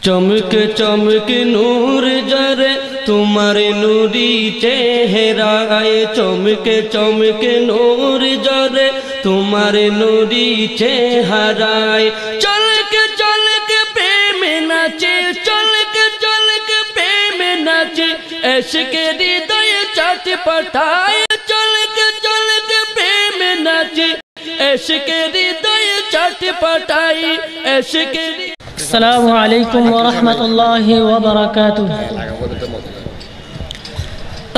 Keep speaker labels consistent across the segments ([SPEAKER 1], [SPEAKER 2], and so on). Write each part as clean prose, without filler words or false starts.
[SPEAKER 1] चमक चमक नूर जरे तुम्हारे नूरी चेहराए, चमक चमक नूर जरे तुम्हारे नूरी चेहराए। चल के प्रेम नाचे, चल के प्रेम नाचे, ऐशके हृदय चटपटाए। चल के प्रेम नाचे, ऐशके हृदय चटपटाए, ऐशके।
[SPEAKER 2] अस्सलामु अलैकुम व रहमतुल्लाहि व बरकातुह।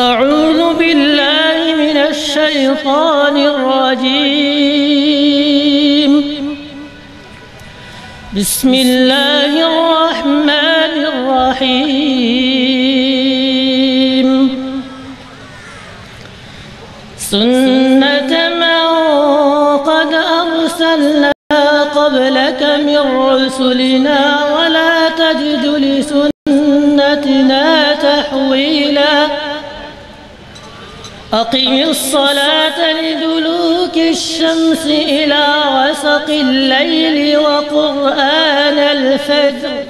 [SPEAKER 2] अऊज़ु बिल्लाहि मिनश शैतानिर रजीम। बिस्मिल्लाहिर रहमानिर रहीम। सुन्नत मन क़द अरसलना قبلك من رسلنا ولا تجد لسنتنا تحويلا أقم الصلاة لدلوك الشمس إلى غسق الليل وقرآن الفجر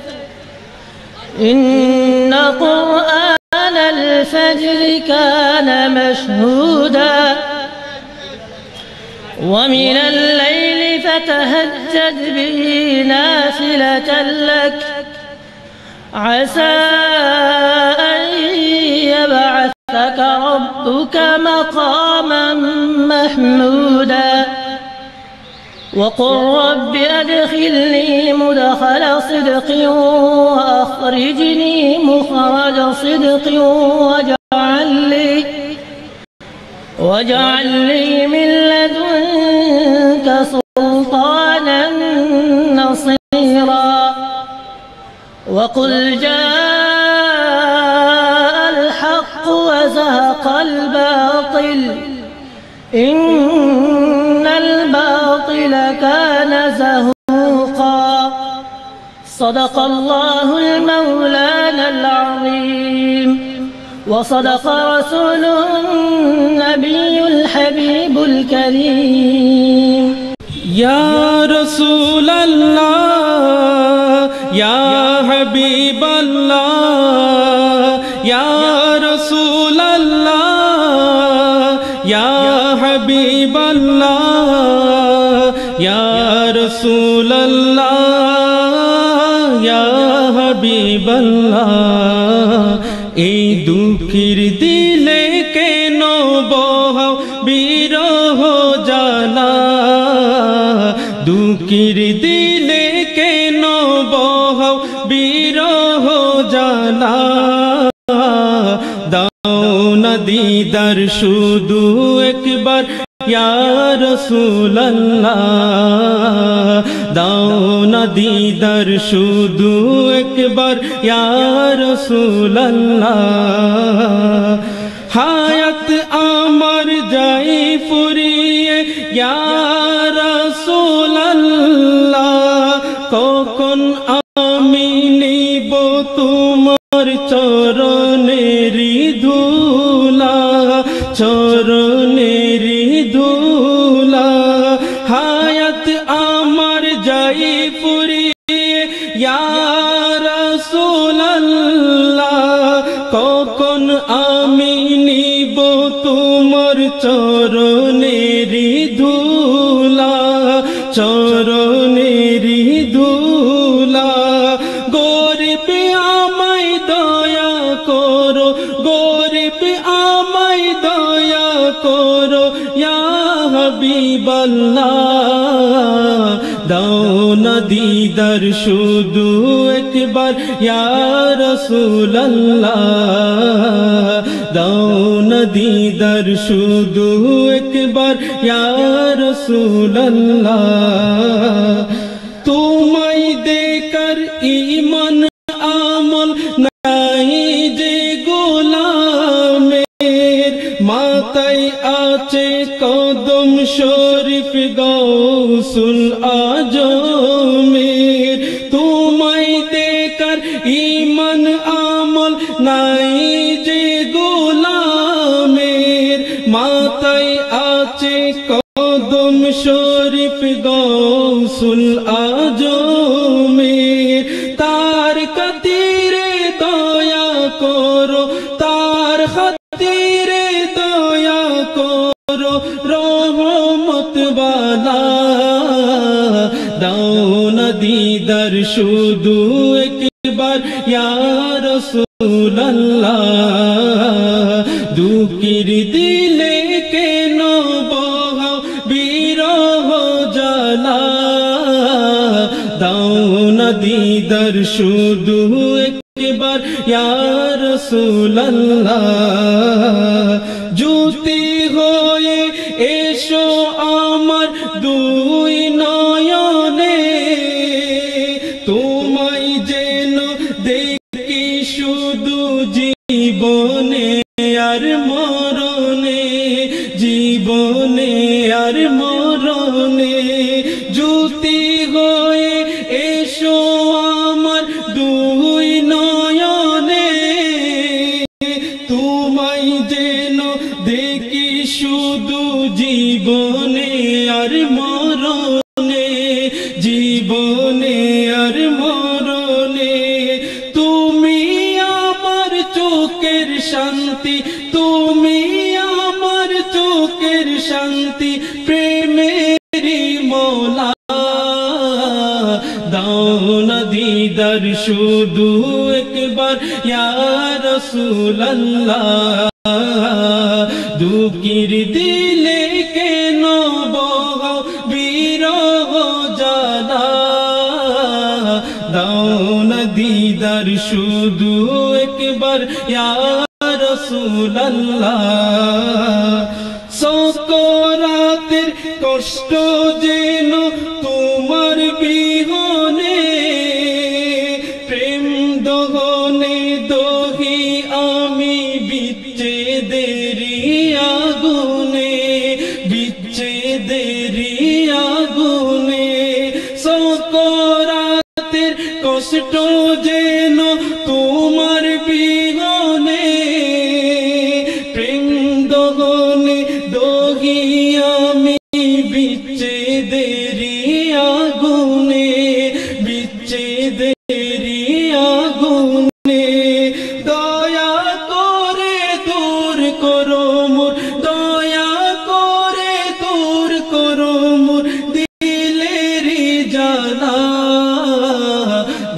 [SPEAKER 2] إن قرآن الفجر كان مشهودا ومن الليل فتهجد به نافلة لك عسى أن يبعثك ربك مقاما محمودا وقل رب أدخلني مدخل صدق وأخرجني مخرج صدق واجعل لي من لدنك سلطانا نصيرا وقل جاء الحق وزهق الباطل إن الباطل كان زهوقا صدق الله المولانا العظيم وصدق رسوله النبي الحبيب الكريم
[SPEAKER 1] या रसूल अल्लाह या हबीब अल्लाह या रसूल अल्लाह या हबीब अल्लाह या रसूल अल्लाह या हबीब अल्लाह এই দুঃখের দিলে কেন বহাও বিরহ জ্বালা দুঃখের দিলে কেন বহাও বিরহ জ্বালা দাও না দিদার শুধু একবার ইয়া রাসূলুল্লাহ দাও না দিদার শুধু একবার ইয়া রাসূলুল্লাহ হায়াত আমার যাই ফুরিয়ে ইয়া রাসূলুল্লাহ কখন আমি নিব তোমার চরণের ধুলা চরণের ধুলা হায়াত আমার যাই ফুরিয়ে ইয়া রাসূলুল্লাহ কখন আমি নিব তোমার চরণের ধুলা চরণের ধুলা গরিব আমায় দয়া করো গরিব আমায় দয়া করো ইয়া হাবিবাল্লাহ দাও না দিদার শুধু একবার ইয়া রাসূলুল্লাহ দাও না দিদার শুধু একবার ইয়া রাসূলুল্লাহ তোমায় দেখার ঈমান আমল নাই যে গোলামের মাথায় আছে কদম শরীফ গৌসুল আজমের তোমায় দেখার ঈমান আমল নাই যে গোলামের মাথায় আছে কদম শরীফ গৌসুল আজমের তার দাও না দিদার শুধু একবার ইয়া রাসূলুল্লাহ দুঃখের দিলে কেন বহাও বিরহ জ্বালা দাও না দিদার শুধু একবার ইয়া রাসূলুল্লাহ জ্যোতি হয়ে এসো আমার দুই নয়নে তোমায় যেন দেখি শুধু জীবনে আর মরণে জীবনে আর মরণে জ্যোতি হয়ে এসো আমার দুই নয়নে তোমায় যেন দেখি শুধু জীবনে আর মরণে জীবনে আর মরণে তুমি আমার চোখের শান্তি তুমি আমার চোখের শান্তি প্রেমেরই মওলা দাও না দিদার শুধু একবার ইয়া রাসূলুল্লাহ দুঃখের দিলে কেন বহাও বিরহ জ্বালা দাও না দিদার শুধু একবার ইয়া রাসূলুল্লাহ সকরাতের কষ্ট যেন তোমার বিহনে প্রেম দহনে দহি আমি বিচ্ছেদেরি আগুনে বিচ্ছেদেরি আগুনে সকরাতের কষ্ট যেন তোমার বিহনে প্রেম দহনে দহি আমি বিচ্ছেদেরি আগুনে বিচ্ছেদেরি আগুনে দয়া করে দূর করো মোর দয়া করে দূর করো মোর দিলেরি জ্বালা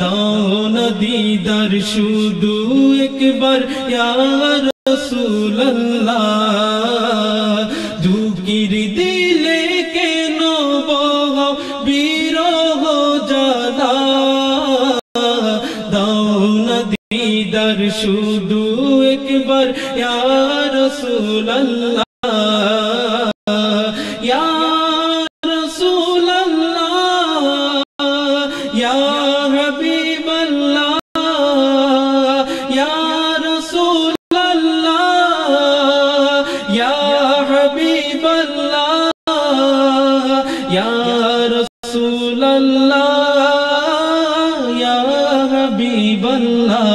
[SPEAKER 1] দাও না দিদার শুধু একবার ইয়া রাসূলুল্লাহ দুঃখের দিলে কেন বহাও বিরহ জ্বালা দাও না দিদার শুধু একবার ইয়া রাসূলুল্লাহ ইয়া রাসূলুল্লাহ ইয়া হাবিবাল্লাহ ইয়া রাসূলুল্লাহ ইয়া হাবিবাল্লাহ ইয়া রাসূলুল্লাহ ইয়া হাবিবাল্লাহ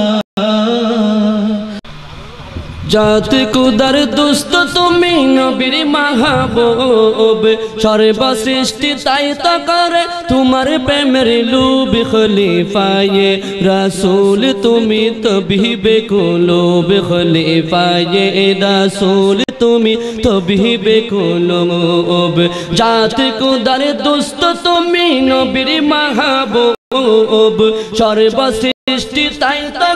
[SPEAKER 3] জাত কুদার দুস্ত তুমি নবীর মাহবুব সর্বসৃষ্টি তাই তো করে তোমার প্রেমের লুব খলিফায়ে রাসূল তুমি তবিবে কুলুব খলিফায়ে রাসূল তুমি তবিবে কুলুব জাত কুদার দুস্ত তুমি নবীর মাহবুব সর্বসৃষ্টি তাই তো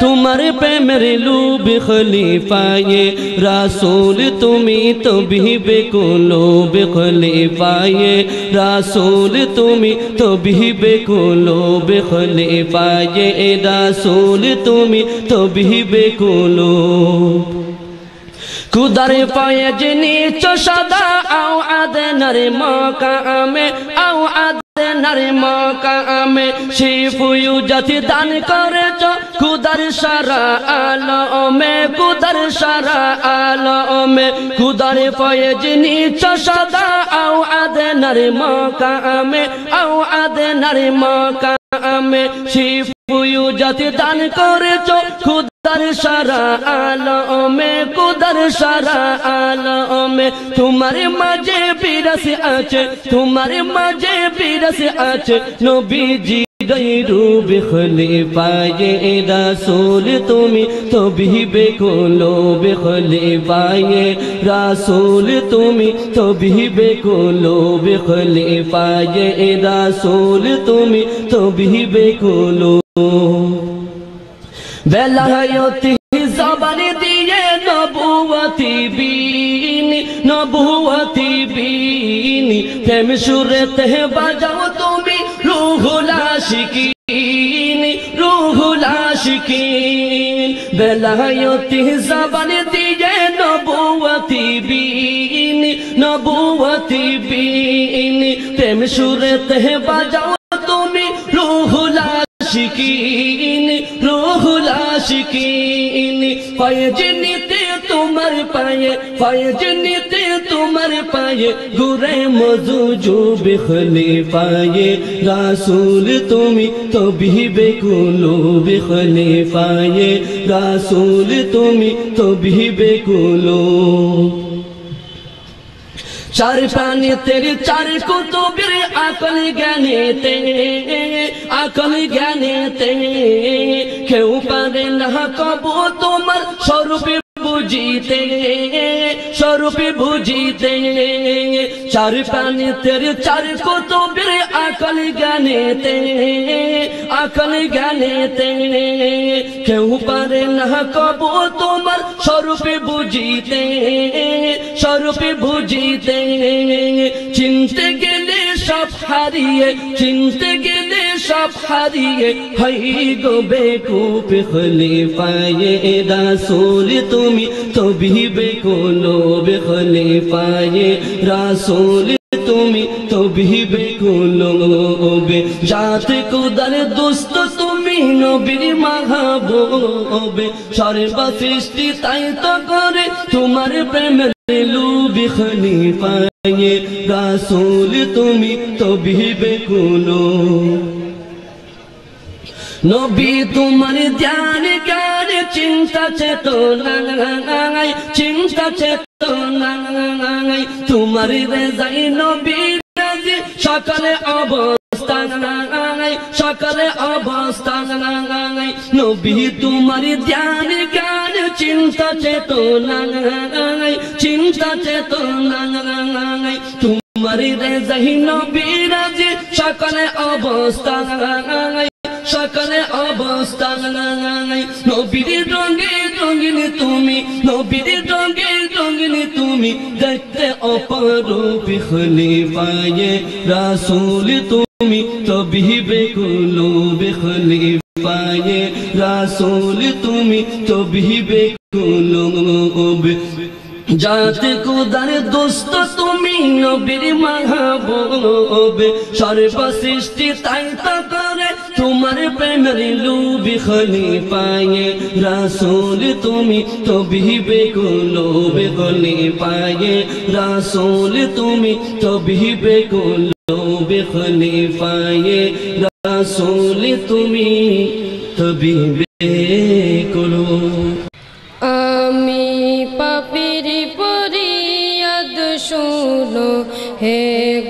[SPEAKER 3] তোমার প্রেমের লুব খলিফায়ে রাসূল তুমি তবিবে কুলুব খলিফায়ে রাসূল তুমি তবিবে কুলুব খলিফায়ে রাসূল তুমি তবিবে কুলুব খুদার ফয়েজ নিচ সদা আও আদনার মাকামে আও আদনার মাকামে শিফুয়ু জাতি দান করেছ খুদার সারা আলমে খুদার সারা আলমে খুদার ফয়েজ নিচ সদা আও আদনার মাকামে আও আদনার মাকামে শিফুয়ু জাতি দান করেছ খুদার সারা আলমে খুদার সারা আলমে তোমার মাঝে বিরাস আছে তোমার মাঝে বিরাস আছে নবীজি गैरू बिखलीफाए रसूल तुमी तबीबे कुलूब खलीफाए रसूल तुमी तबीबे कुलूब खलीफाए रसूल तुमी तबीबे कुलूब बेलायती ज़बान दिए नबुवती बीनी प्रेम सुरे ते बजाओ तुमी रूहुल आशिकीन बेलायती ज़बान दिए नबुवती बीनी प्रेम सुरे ते बजाओ तुमी रूहुल आशिकीन फैज नीते तुम्हार पाए गुरे मौजूजू बिखलीफाए रसूल तुमी तबीबे कुलूब खलीफाए रसूल तुमी तबीबे कुलूब चार पानी तेरे चार कुतुबेर আকল জ্ঞানেতে কেউ পারে না কবু তোমার স্বরূপে বুঝিতে চার পানি তেরে চার কুতুবের আকল জ্ঞানেতে কেউ পারে না কবু তোমার স্বরূপে বুঝিতে চিনতে গেলে সব হারিয়ে হাই গো বেকুফ খলিফায়ে রাসূল তুমি তবীবে কুলূব খলিফায়ে রাসূল তুমি তবীবে কুলূব জাত খুদার দোস্ত তুমি নবীর মাহবুব সর্বসৃষ্টি তাই তো করে তোমার প্রেমের লুবি খলিফায়ে রাসূল তুমি তবীবে কুলূব নবী তোমার ধ্যান জ্ঞান চিন্তা চেতনায় তোমার রেজাই নবী রাজি সকালে অবস্থান নবী তোমার ধ্যান জ্ঞান চিন্তা চেতনায় তোমার রেজাই নবী রাজি সকালে অবস্থান নবীর রঙে তুমি দেখতে অপরূপ খলিফায়ে রাসূল তুমি তবীবে কুলূব খলিফায়ে রাসূল তুমি তবীবে কুলূব জাত খুদার দোস্ত তুমি নবীর মাহবুব সর্বসৃষ্টি তাই তো করে তোমার প্রেমের লুবি খলিফায়ে রাসূল তুমি তবীবে কুলূব খলিফায়ে রাসূল তুমি তবীবে কুলূব খলিফায়ে রাসূল তুমি তবীবে কুলূব
[SPEAKER 4] আমি পাপীর ফরিয়াদ শুনো হে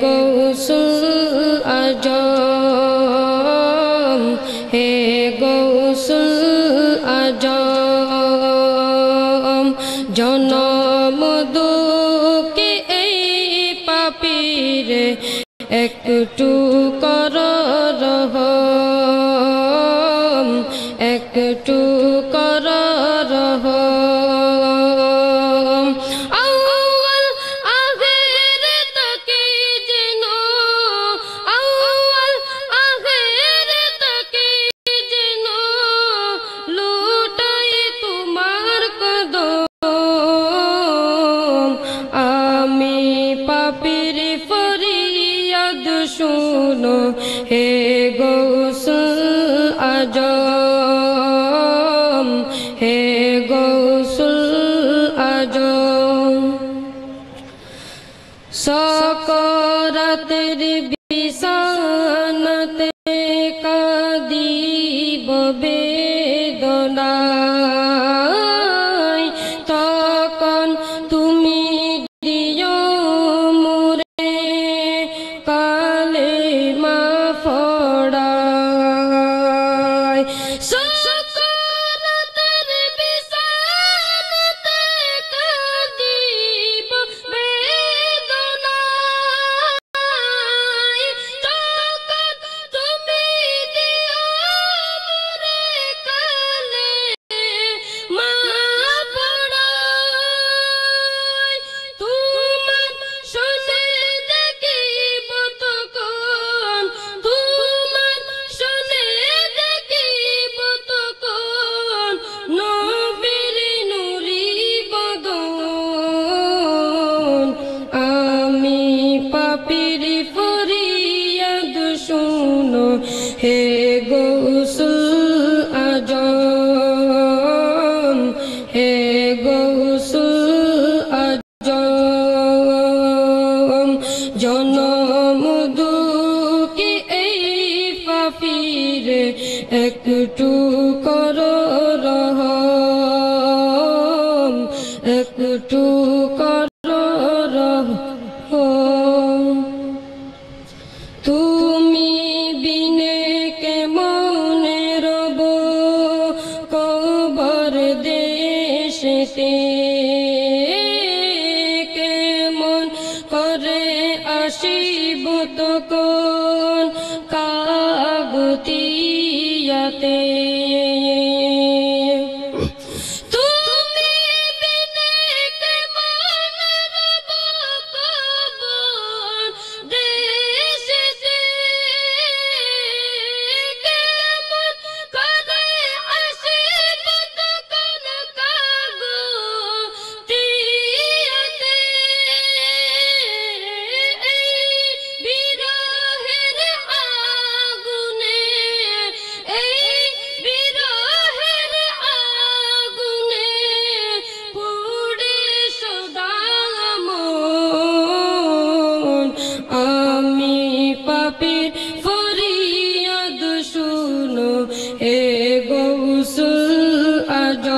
[SPEAKER 4] গৌসুল আজম হে গৌসুল আজম জনম দুঃখে এই পাপীর একটু কর রহম একটু কর রহম আউয়াল আখিরাত কি যেন আউয়াল আখিরাত কি যেন লুটাই তোমার কদম আমি পাপীর ফরিয়াদ শুনো হে গৌসুল আজম হে গৌসুল আজম সকরাতের বিছানাতে কাঁদিব বেদনায় তখন তুমি দিও মোরে কালেমা হে গৌসুল আজম হে গৌসুল আজম জনম দুঃখী এই পাপীর একটু করো রহম একটু করো রহম তুমি বিনে কেমনে রব কবর দেশেতে কেমন করে আসিব তখন কাগতিয়াতে পাপীর ফরিয়াদ শুনো হে গৌসুল আজম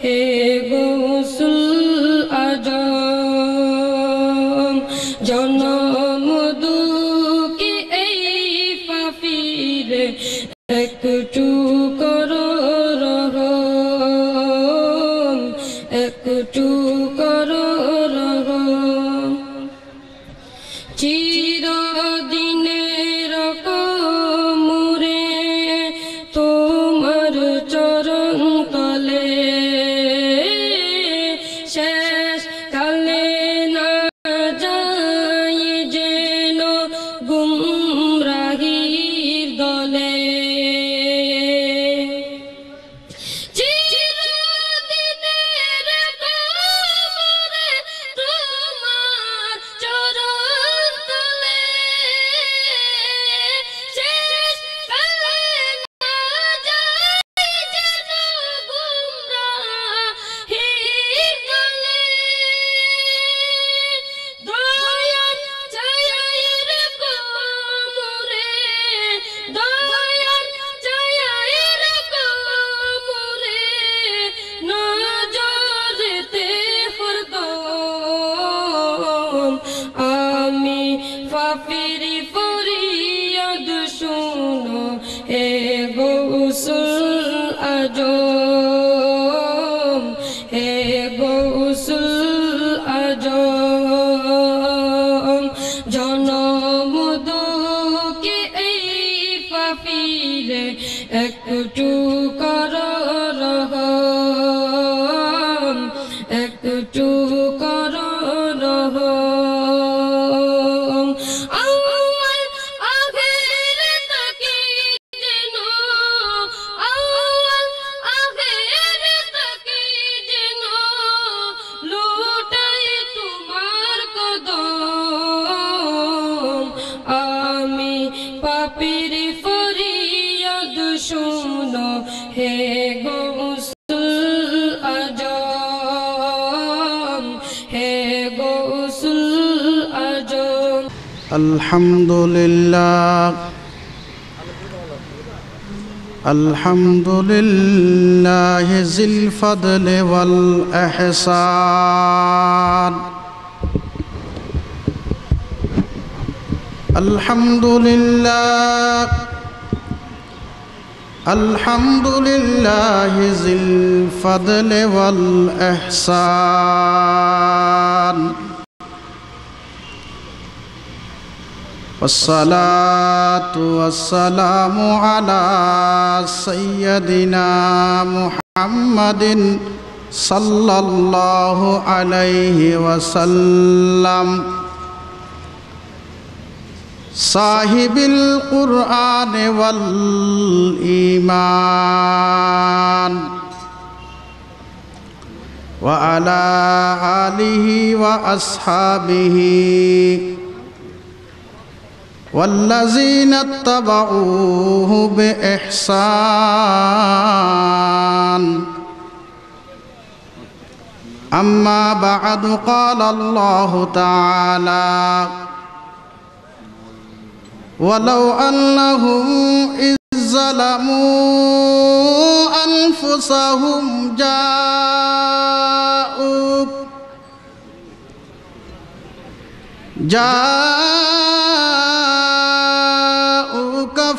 [SPEAKER 4] হে গৌসুল আজম জনম দুঃখী এই পাপীর একটু করো রহম একটু করো রহম চিরদিনের কমরে তোমার চরণ তলে শেষ কালে না যাই যেন গুমরাহির দলে আমি পাপীর ফরিয়াদ শুনো হে গৌসুল আজম হে গৌসুল আজম জনম দুঃখী এই পাপীর একটু করো রহম একটু করো রহম আউয়াল আখের তাকি যেন আউয়াল আখের তাকি যেন লুটাই তোমার কদম আমি পাপীর ফরিয়াদ শুনো হে গৌসুল আজম হে গৌসুল আজম
[SPEAKER 5] আলহামদুলিল্লাহ আলহামদুলিল্লাহ জিল ফদলি ওয়াল ইহসান আলহামদুলিল্লাহ আলহামদুলিল্লাহ জিল ফদলি ওয়াল ইহসান والصلاة والسلام على سيدنا محمد صلى الله عليه وسلم صاحب القرآن والإيمان وعلى آله وأصحابه والذين اتبعوه بإحسان أما بعد قال الله تعالى ولو أنهم إذ ظلموا أنفسهم جاءوك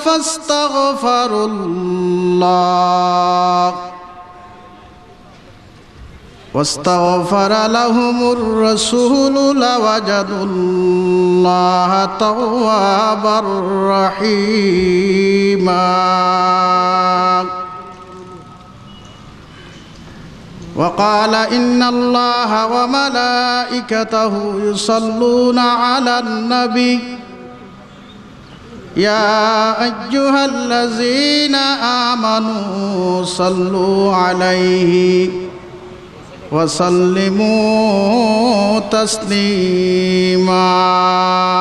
[SPEAKER 5] فاستغفروا الله واستغفر لهم الرسول لوجدوا الله توابا رحيما وقال إن الله وملائكته يصلون على النبي يا أيها الذين آمنوا صلوا عليه وسلموا تسليما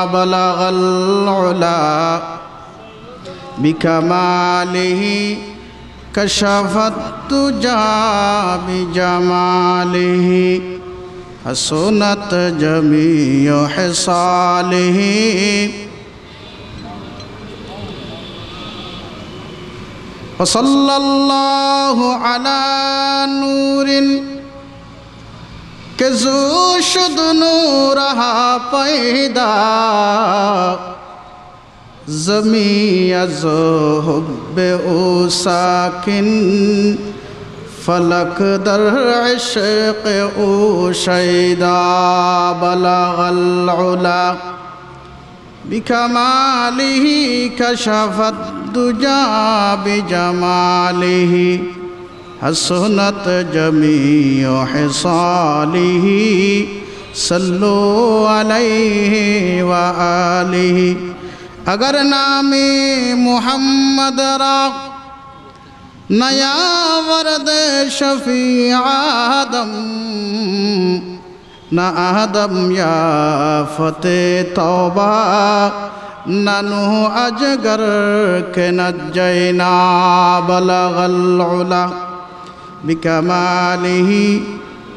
[SPEAKER 5] بلغ العلا بكماله كشف الدجى بجماله حسنت جميع خصاله وصلى الله على نور کہ زو شد نورہا پیدا زمین از حب او ساکن فلک در عشق او شیدا بلغ العلا بکمالہ کشف الدجى بجمالہ حسنت جمیع خصالہ صلو علیہ وآلہ اگر نام محمد را نیا ورد شفیع آدم نہ آدم یا فتح توبہ نہ نوح اجگر کے نجینا بلغ العلا بکمالہ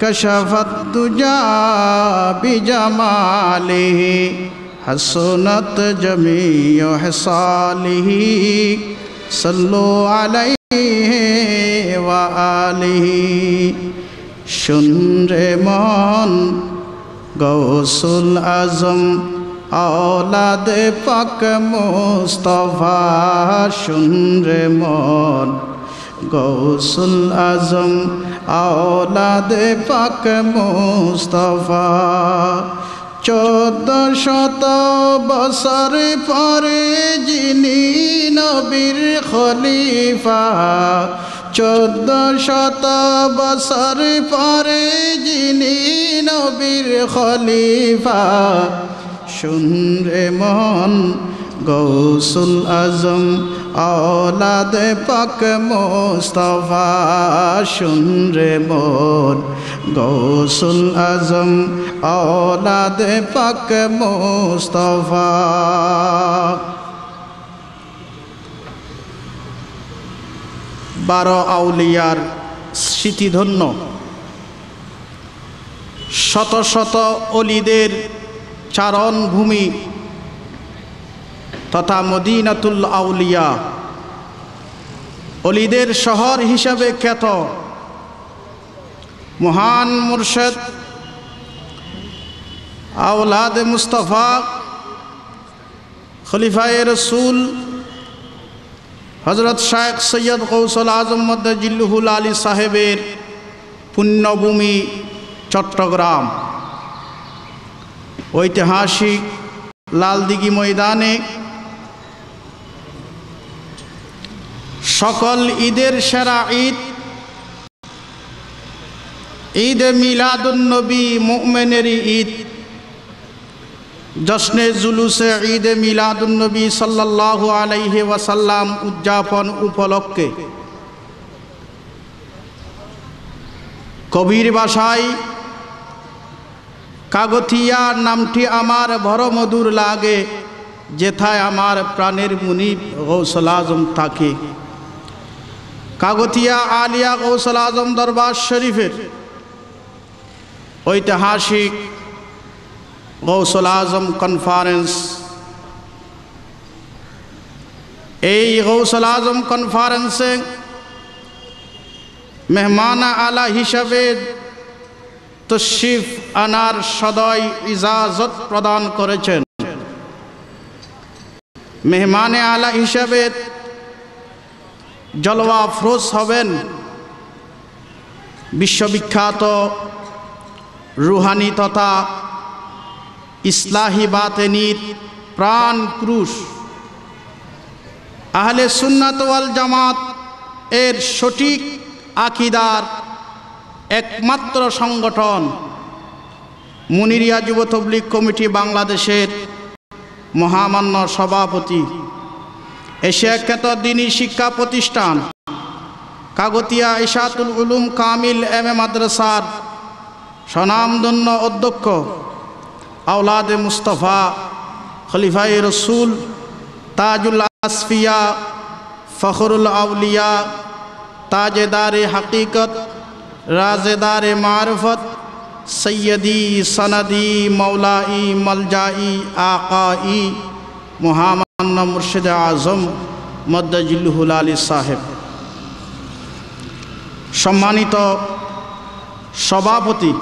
[SPEAKER 5] کشف الدجى بجمالہ حسنت جمیع خصالہ صلو علیہ وآلہ شن رے من غوث العظم اولاد پاک مصطفیٰ شن رے من غوث العظم اولاد پاک مصطفیٰ 1400 বছর পরে যিনি নবীর খলিফা 1400 বছর পরে যিনি নবীর খলিফা শুন রে মন গৌসুল আজম औलाद पाक मुस्तफा शुन रे मोर गौसुल आजम औलाद पाक मुस्तफा बारो आउलियार स्मृतिधन्य शत शत अलिदेर चारण भूमि तथा मदीनातुल आउलिया अलिदेर शहर हिसाबे ख्यात महान मुर्शिद औलाद मुस्तफा खलीफाए रसूल हजरत शेख सैयद गौसुल आजम मद्दाजिल्लुहुल आली साहेबेर पुण्यभूमि चट्टग्राम ऐतिहासिक लालदिघी मैदाने सकल ईदेर सेरा ईद ईद मिलादुन नबी मुमिनेर ईद जश्ने जुलूसे ईद मिलादुन नबी सल्लल्लाहु आलैहि वसल्लम उद्यापन उपलक्षे कबिर भाषाय कागतिया नामटी आमार बड़ मधुर लागे যেথায় আমার প্রাণের মুনিব গৌসুল আজম থাকে। কাগতিয়া আলিয়া গৌসুল আজম দরবার শরীফের ঐতিহাসিক গৌসুল আজম কনফারেন্স, এই গৌসুল আজম কনফারেন্সে মেহমান আলা হিসাবে তশরিফ আনার সদয় ইজাজত প্রদান করেছেন। মেহমান আলা হিসাবে জলওয়া আফরোজ হবেন বিশ্ববিখ্যাত রুহানি তথা ইসলাহি বাতেনির প্রাণ পুরুষ, আহলে সুন্নাত ওয়াল জামাত এর সঠিক আকীদার একমাত্র সংগঠন মুনিরিয়া যুব তবলিগ কমিটি বাংলাদেশের মহামান্য সভাপতি, এশিয়া খ্যাত দ্বীনি শিক্ষা প্রতিষ্ঠান কাগতিয়া ইশাতুল উলুম কামিল এম.এ মাদ্রাসার স্বনামধন্য অধ্যক্ষ, আওলাদে মুস্তফা খলিফায়ে রসুল তাজুল আসফিয়া ফখরুল আউলিয়া তাজেদারে হাকিকত রাজেদারে মারফত সৈয়দি সনদি মৌলাই মলজাই আকাই মহামান্য মুর্শিদ আজম মদ্দাজিল্লুহুল আলী সাহেব, সম্মানিত সভাপতি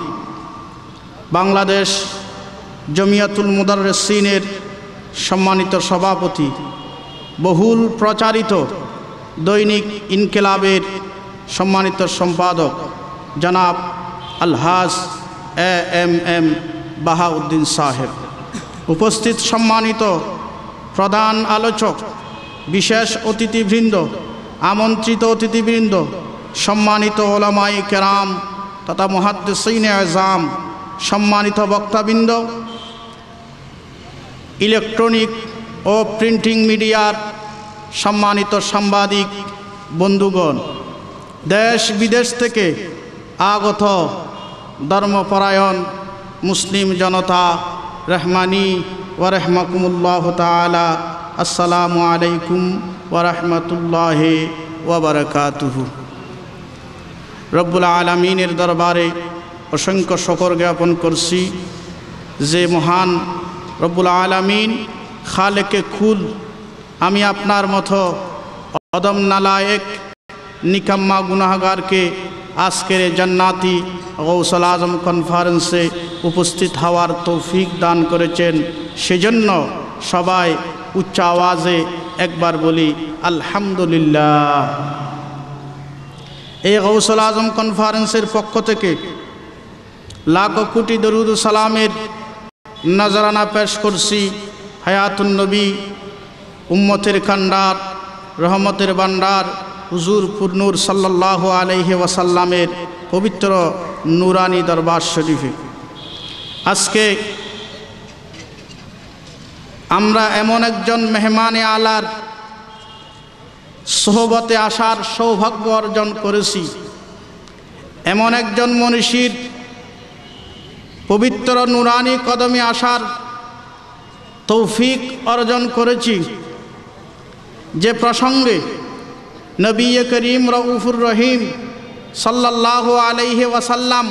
[SPEAKER 5] বাংলাদেশ জমিয়াতুল মুদাররিসিনের সম্মানিত সভাপতি, বহুল প্রচারিত দৈনিক ইনকিলাবের সম্মানিত সম্পাদক জনাব আলহাজ এম বাহাউদ্দিন সাহেব, উপস্থিত সম্মানিত প্রধান আলোচক, বিশেষ অতিথিবৃন্দ, আমন্ত্রিত অতিথিবৃন্দ, সম্মানিত ওলামায়ে কেরাম তথা মুহাদ্দিসিনে আযম, সম্মানিত বক্তাবৃন্দ, ইলেকট্রনিক ও প্রিন্টিং মিডিয়ার সম্মানিত সাংবাদিক বন্ধুগণ, দেশ বিদেশ থেকে আগত ধর্মপরায়ণ মুসলিম জনতা, রহমানি ওয়া রাহমাকুমুল্লাহ তাআলা, আসসালামু আলাইকুম ওয়া রাহমাতুল্লাহি ওয়া বারাকাতুহু। রব্বুল আলামিনের দরবারে অসংখ্য শুকর জ্ঞাপন করছি যে মহান রব্বুল আলামিন খালেকে কুল আমি আপনার মতো অদম নালায়েক নিকাম্মা গুনাহগারকে আজকের জান্নাতি গৌসুল আজম কনফারেন্সে উপস্থিত হওয়ার তৌফিক দান করেছেন। সেজন্য সবাই উচ্চ আওয়াজে একবার বলি আলহামদুলিল্লাহ। এই গৌসুল আজম কনফারেন্সের পক্ষ থেকে লাখো কোটি দরুদ ও সালামের নজরানা পেশ করছি হায়াতুন নবী, উম্মতের কান্ডার, রহমতের ভান্ডার হুজুর পুরনূর সাল্লাল্লাহু আলাইহি ওয়াসাল্লামের পবিত্র নুরানি দরবার শরীফে। আজকে আমরা এমন একজন মেহমানে আলার সোহবতে আসার সৌভাগ্য অর্জন করেছি, এমন একজন মনীষীর পবিত্র নুরানি কদমে আসার তৌফিক অর্জন করেছি, যে প্রসঙ্গে নবী করিম রউফুর রহিম সাল্লাল্লাহু আলাইহি ওয়াসাল্লাম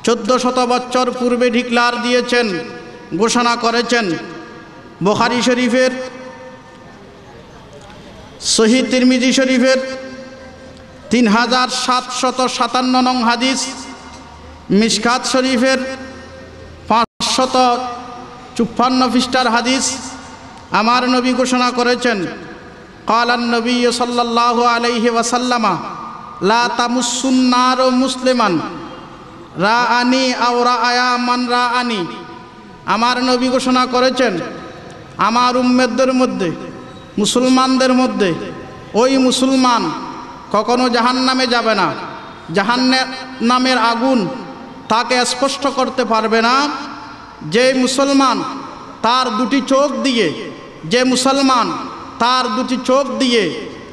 [SPEAKER 5] 1400 বছর পূর্বে ডিক্লার দিয়েছেন, ঘোষণা করেছেন। বুখারী শরীফের, সহিহ তিরমিজি শরীফের 3757 নং হাদিস, মিশকাত শরীফের 554 পৃষ্ঠার হাদিস, আমার নবী ঘোষণা করেছেন, কালান নবী সাল্লাল্লাহু আলাইহি ওয়াসাল্লাম লা তামুসুন নার মুসলিমান রাআনি আও রাআয়া মান রাআনি। আমার নবী ঘোষণা করেছেন, আমার উম্মতদের মধ্যে, মুসলমানদের মধ্যে ওই মুসলমান কখনো জাহান্নামে যাবে না, জাহান্নামের আগুন তাকে স্পষ্ট করতে পারবে না, যে মুসলমান তার দুটি চোখ দিয়ে, যে মুসলমান তার দুটি চোখ দিয়ে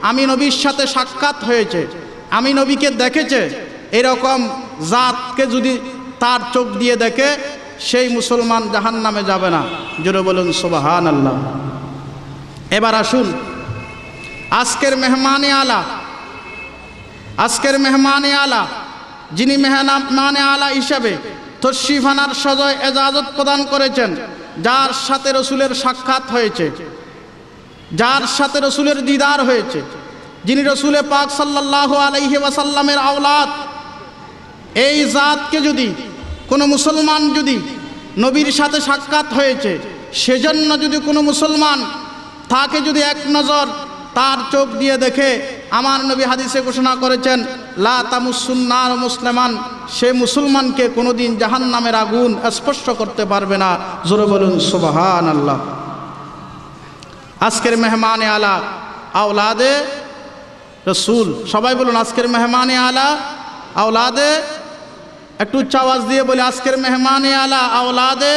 [SPEAKER 5] আমি নবীর সাথে সাক্ষাৎ হয়েছে, আমি নবীকে দেখেছে, এরকম জাতকে যদি তার চোখ দিয়ে দেখে সেই মুসলমান জাহান্নামে যাবে না। জোরে বলুন সুবহানাল্লাহ। এবার আসুন আজকের মেহমানে আলা যিনি মেহমানে আলা হিসাবে তশরিফ আনার সজয় এজাজত প্রদান করেছেন, যার সাথে রসুলের সাক্ষাৎ হয়েছে, যার সাথে রসুলের দিদার হয়েছে, যিনি রসুলে পাক সাল্লাল্লাহু আলাইহি ওয়াসাল্লামের আওলাদ, এই জাতকে যদি কোনো মুসলমান যদি নবীর সাথে সাক্ষাৎ হয়েছে, সেজন্য যদি কোনো মুসলমান তাকে যদি এক নজর তার চোখ দিয়ে দেখে, আমার নবী হাদিসে ঘোষণা করেছেন লা তামুসুন্নার মুসলমান, সে মুসলমানকে কোনোদিন জাহান্নামের আগুন স্পর্শ করতে পারবে না। জোরে বলুন সুবহানাল্লাহ। আজকের মেহমানে আলা আওলাদে রসুল, সবাই বলুন আজকের মেহমানে আলা আওলাদে, একটু উচ্চ আওয়াজ দিয়ে বলি আজকের মেহমানে আলা আওলাদে।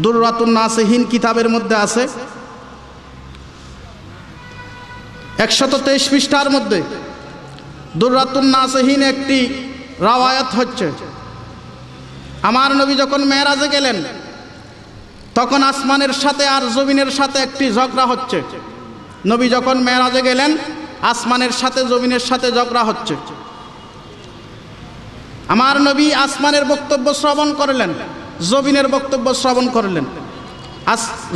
[SPEAKER 5] দুররাতুন নাসিহিন কিতাবের মধ্যে আছে 123 পৃষ্ঠার মধ্যে দুররাতুন নাসিহিন একটি রাওয়ায়াত হচ্ছে, আমার নবী যখন মেরাজে গেলেন তখন আসমানের সাথে আর জমিনের সাথে একটি ঝগড়া হচ্ছে। নবী যখন মেরাজে গেলেন আসমানের সাথে জমিনের সাথে ঝগড়া হচ্ছে। আমার নবী আসমানের বক্তব্য শ্রবণ করলেন, জমিনের বক্তব্য শ্রবণ করলেন।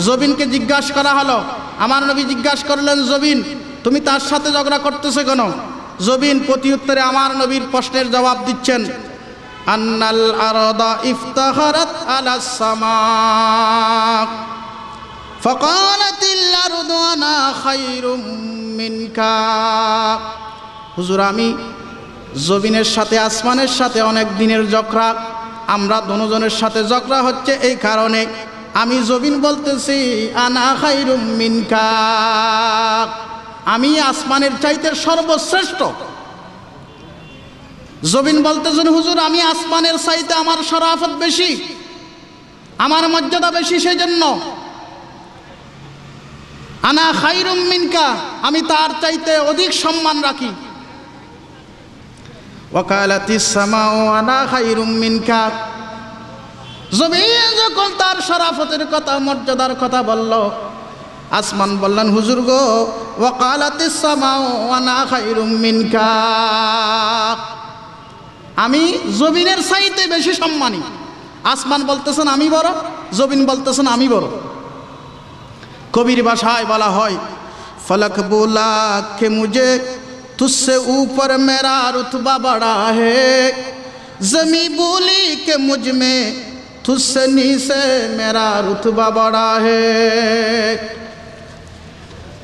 [SPEAKER 5] জবিনকে জিজ্ঞাসা করা হলো, আমার নবী জিজ্ঞাসা করলেন জবিন তুমি তার সাথে ঝগড়া করতেছো কেন? জবিন প্রতি উত্তরে আমার নবীর প্রশ্নের জবাব দিচ্ছেন আন্নাল আরদা ইফতাখারাত আলাস সামা ফাকালাতিল আরদু আনা খায়রুম মিনকা। হুজুর আমি জমিনের সাথে আসমানের সাথে অনেক দিনের ঝগড়া, আমরা দুজনের সাথে ঝগড়া হচ্ছে, এই কারণে আমি জমিন বলতেছি আনা খায়রুম মিনকা, আমি আসমানের চাইতে সর্বশ্রেষ্ঠ। জমিন বলতেছেন হুজুর আমি আসমানের চাইতে আমার শরাফত বেশি, আমার মর্যাদা বেশি, সেই জন্য আনা খায়রুম মিনকা, আমি তার চাইতে অধিক সম্মান রাখি। ওয়াকালাতিস সামাউ আনা খায়রুম মিনকা, জমিন যখন তার শরাফতের কথা মর্যাদার কথা বলল, আসমান বললেন হুজুর গো ওয়াকালাতিস সামাউ আনা খায়রুম মিনকা, আমি জমিনের চাইতে বেশি সম্মানী। আসমান বলতেছেন আমি বড়, জমিন বলতেছেন আমি বড়। কবির ভাষায় বলা হয় ফলক बोला कि मुझे तुझसे ऊपर मेरा रुतबा बड़ा है, जमी बोली कि मुझ में तुझसे नीचे मेरा रुतबा बड़ा है।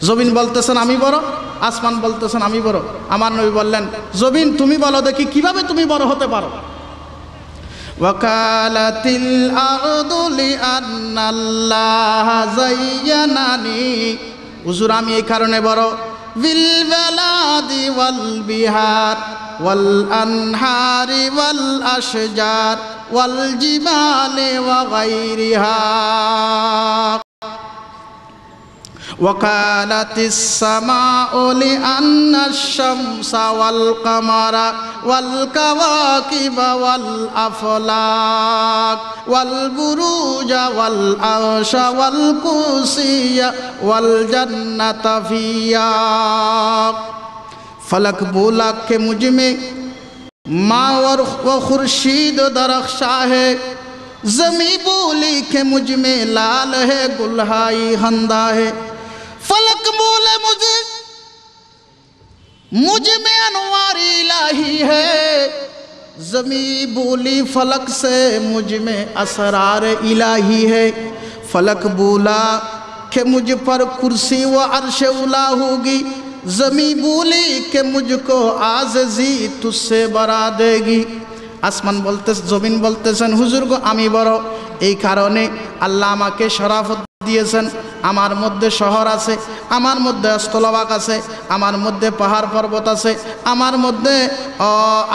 [SPEAKER 5] জমিন বলতেছেন আমি বড়, আসমান বলতেছেন আমি বড়। আমার নবী বললেন জমিন তুমি বলো দেখি কিভাবে তুমি বড় হতে পারো। ওয়াকালাতিল আরদু লিআন্নাল্লাহা যায়্যানানি, হুজুর আমি এই কারণে বড়, বিল বালাদি ওয়াল বিহার ওয়াল আনহারি ওয়াল আশজার ওয়াল জিবালি ওয়া গায়রিহা। ওয়াকালাতিস সামাউ লিআন্নাশ শামসা ওয়াল কামারা ওয়াল কাওয়াকিবা ওয়াল আফলাক ওয়াল বুরুজা ওয়াল আরশা ওয়াল কুরসিয়া ওয়াল জান্নাতা ফিয়া। फलक बोला कि मुझ में माँ और खुर्शीद दरख्शा है, जमी बोली कि मुझ में लाल है गुलहाई हंदा है। फलक बोले मुझ में अनवार इलाही है, जमी बोली फलक से मुझ में असरार इलाही है। फलक बोला कि मुझ पर कुर्सी व अर्श उला होगी, जमी बोली कि मुझको आज़ी तुझसे बरा देगी। আসমান বলতে জমিন বলতেছেন হুজুর গো আমি বড়, এই কারণে আল্লাহ আমাকে শরাফত দিয়েছেন। আমার মধ্যে শহর আছে, আমার মধ্যে স্থলভাগ আছে, আমার মধ্যে পাহাড় পর্বত আছে, আমার মধ্যে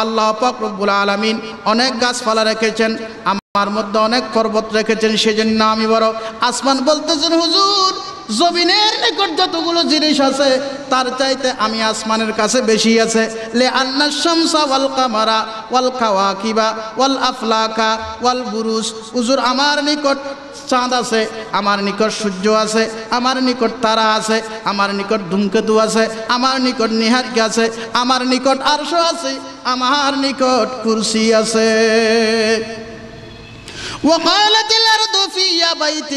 [SPEAKER 5] আল্লাহ পাক রব্বুল আলামিন অনেক গাছপালা রেখেছেন, আমার মধ্যে অনেক পর্বত রেখেছেন, সেজন্য আমি বড়। আসমান বলতেছেন হুজুর জমিনের নিকট যতগুলো জিনিস আছে তার চাইতে আমি আসমানের কাছে বেশি আছে। লে আন্নাস শামসা ওয়াল কামারা ওয়াল কাওয়াকিবা ওয়াল আফলাকা ওয়াল বুরুজ, হুজুর আমার নিকট চাঁদ আছে, আমার নিকট সূর্য আছে, আমার নিকট তারা আছে, আমার নিকট ধূমকেতু আছে, আমার নিকট নিহারিকা আছে, আমার নিকট আরশ আছে, আমার নিকট কুরসি আছে। وقالت الأرض في بيت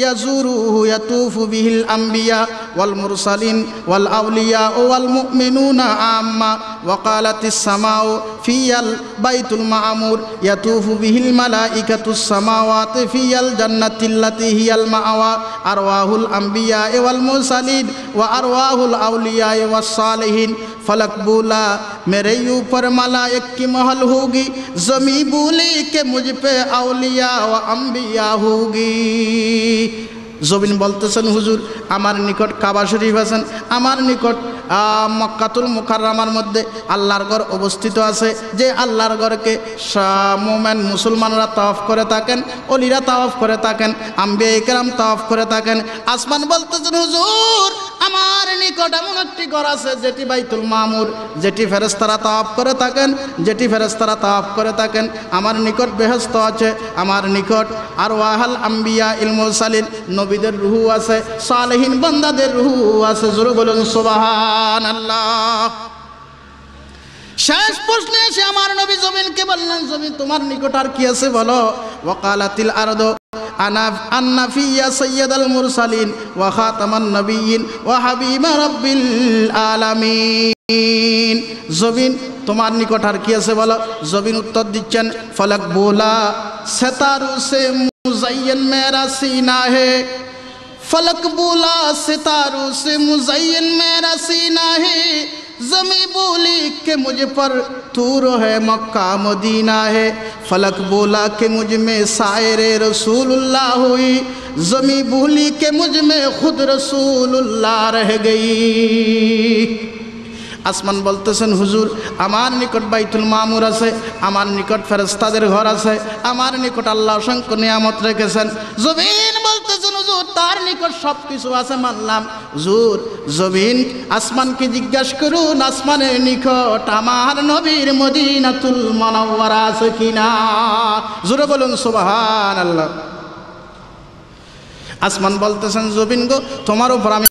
[SPEAKER 5] يزوره يطوف به الأنبياء والمرسلين والأولياء والمؤمنون عامة وقالت السماء في البيت المعمور يطوف به الملائكة السماوات في الجنة التي هي المأوى أرواح الأنبياء والمرسلين وأرواح الأولياء والصالحين फलक बोला मेरे ऊपर मलाइक की महल होगी, ज़मी बोली के मुझ पे औलिया व अम्बिया होगी। জবিন বলতেছেন হুজুর আমার নিকট কাবা শরীফ আছেন, আমার নিকট মক্কাতুল মুকাররমার মধ্যে আল্লাহর ঘর অবস্থিত আছে, যে আল্লাহর ঘরকে মুমিন মুসলমানরা তাওয়াফ করে থাকেন, ওলিরা তাওয়াফ করে থাকেন, আম্বিয়া ইকরাম তাওয়াফ করে থাকেন। আসমান বলতেছেন হুজুর আমার নিকট এমন একটি ঘর আছে যেটি বাইতুল মামুর, যেটি ফেরেশতারা তাওয়াফ করে থাকেন, যেটি ফেরেশতারা তাওয়াফ করে থাকেন। আমার নিকট বেহেশত আছে, আমার নিকট আরওয়াহুল আম্বিয়া ইল মুরসালিন, নবীদের রূহ আছে, সালেহীন বান্দাদের রূহ আছে। জোরে বলুন সুবহানাল্লাহ। শেষ প্রশ্নে এসে আমার নবী জমিনকে বললেন, জমিন তোমার নিকট আর কি আছে বলো। ওয়াকালাতিল আরদু আন্না ফিয়া সাইয়্যিদুল মুরসালিন ওয়া খাতামান নবিয়্যিন ওয়া হাবিবা রাব্বিল আলামিন। জমিন তোমার নিকট আর কি আছে বলো। জমিন উত্তর দিচ্ছেন ফলক बोला सितारों से मुज़य्यन मेरा सीना है, फलक बोला सितारों से मुज़य्यन मेरा सीना है, ज़मी बोली कि मुझ पर तूर है मक्का मदीना है, फलक बोला कि मुझ में सायरे रसूलुल्लाह हुई, ज़मी बोली कि मुझ में खुद रसूलुल्लाह रह गई। আসমান বলতেছেন হুজুর আমার নিকট বাইতুল মামুর আছে, আমার নিকট ফেরেশতাদের ঘর আছে, আমার নিকট আল্লাহ অসংখ্য নিয়ামত রেখেছেন। জমিন বলতেছেন হুজুর তার নিকট সব কিছু আছে মানলাম। হুজুর জমিন আসমানকে জিজ্ঞাসা করুন আসমানের নিকট আমার নবীর মদিনাতুল মুনাওয়ারা আছে কিনা। জোরে বলুন সুবহানাল্লাহ। আসমান বলতেছেন জমিন গো তোমার উপর আমি